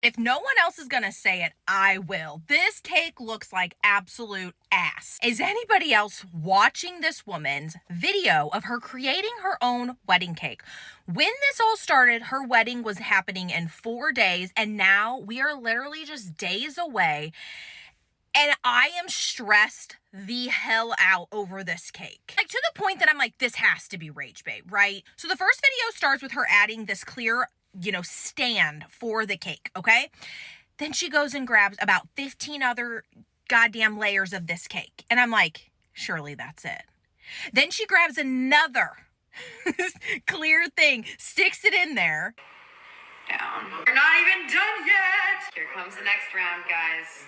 If no one else is gonna say it, I will. This cake looks like absolute ass. Is anybody else watching this woman's video of her creating her own wedding cake? When this all started, her wedding was happening in 4 days, and now we are literally just days away. And I am stressed the hell out over this cake. Like, to the point that I'm like, this has to be rage bait, right? So the first video starts with her adding this clear, stand for the cake, okay? Then she goes and grabs about 15 other goddamn layers of this cake. And I'm like, surely that's it. Then she grabs another clear thing, sticks it in there. Down. We're not even done yet. Here comes the next round, guys.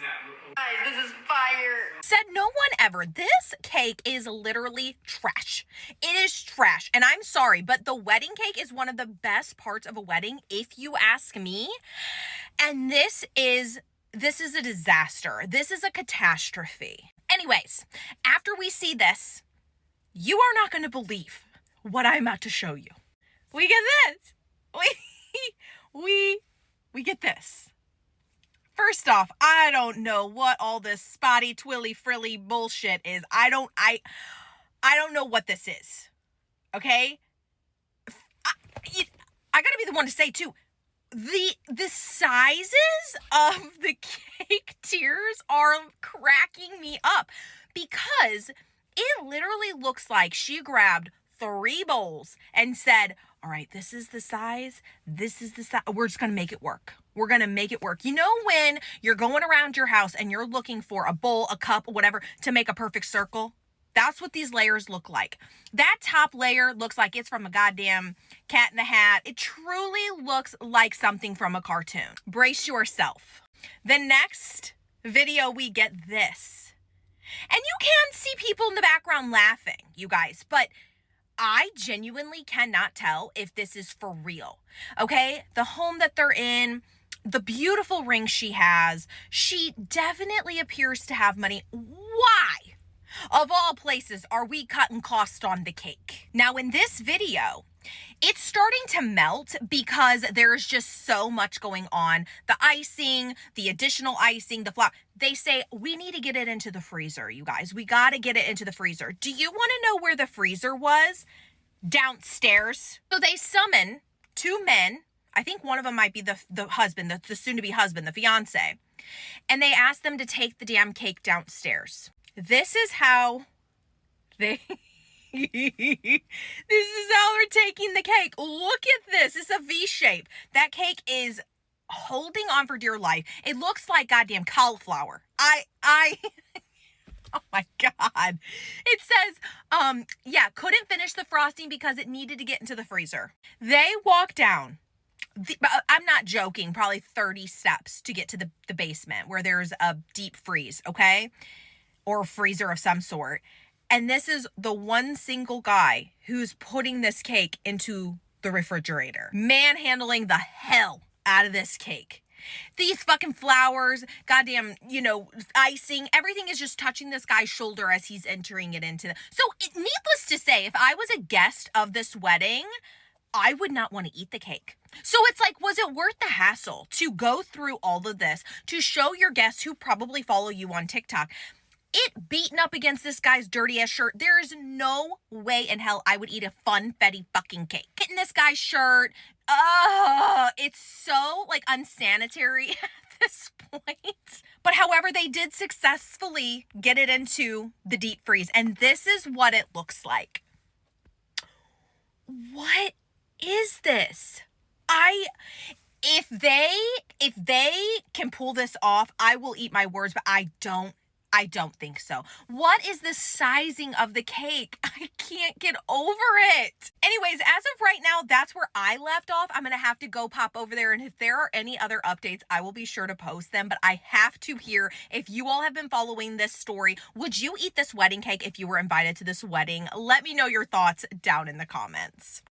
Guys, this is fire. Said no one ever. This cake is literally trash. It is trash. And I'm sorry, but the wedding cake is one of the best parts of a wedding, if you ask me. And this is a disaster. This is a catastrophe. Anyways, after we see this, you are not going to believe what I'm about to show you. We get this. We get this. First off, I don't know what all this spotty, twilly, frilly bullshit is. I don't know what this is. Okay? I gotta be the one to say too, the sizes of the cake tiers are cracking me up, because it literally looks like she grabbed 3 bowls and said, all right, this is the size. This is the size. We're just going to make it work. We're going to make it work. You know, when you're going around your house and you're looking for a bowl, a cup, whatever, to make a perfect circle? That's what these layers look like. That top layer looks like it's from a goddamn Cat in the Hat. It truly looks like something from a cartoon. Brace yourself. The next video, we get this. And you can see people in the background laughing, you guys, but I genuinely cannot tell if this is for real, okay? The home that they're in, the beautiful ring she has, she definitely appears to have money. Why, of all places, are we cutting cost on the cake? Now, in this video, it's starting to melt because there's just so much going on. The icing, the additional icing, the flour. They say, we need to get it into the freezer, you guys. We got to get it into the freezer. Do you want to know where the freezer was? Downstairs. So they summon 2 men. I think one of them might be the husband, the soon-to-be husband, the fiance. And they ask them to take the damn cake downstairs. This is how they... This is how they're taking the cake. Look at this. It's a V shape. That cake is holding on for dear life. It looks like goddamn cauliflower. Oh my God. It says, couldn't finish the frosting because it needed to get into the freezer. They walk down, I'm not joking, probably 30 steps to get to the basement where there's a deep freeze, okay? Or a freezer of some sort. And this is the one single guy who's putting this cake into the refrigerator. Manhandling the hell out of this cake. These fucking flowers, goddamn, icing, everything is just touching this guy's shoulder as he's entering it into So, needless to say, if I was a guest of this wedding, I would not want to eat the cake. So it's like, was it worth the hassle to go through all of this, to show your guests who probably follow you on TikTok, it beaten up against this guy's dirty ass shirt? There is no way in hell I would eat a funfetti fucking cake. Getting this guy's shirt, it's so unsanitary at this point. But however, they did successfully get it into the deep freeze, and this is what it looks like. What is this? If they can pull this off, I will eat my words, but I don't think so. What is the sizing of the cake? I can't get over it. Anyways, as of right now, that's where I left off. I'm going to have to go pop over there, and if there are any other updates, I will be sure to post them, but I have to hear if you all have been following this story. Would you eat this wedding cake if you were invited to this wedding? Let me know your thoughts down in the comments.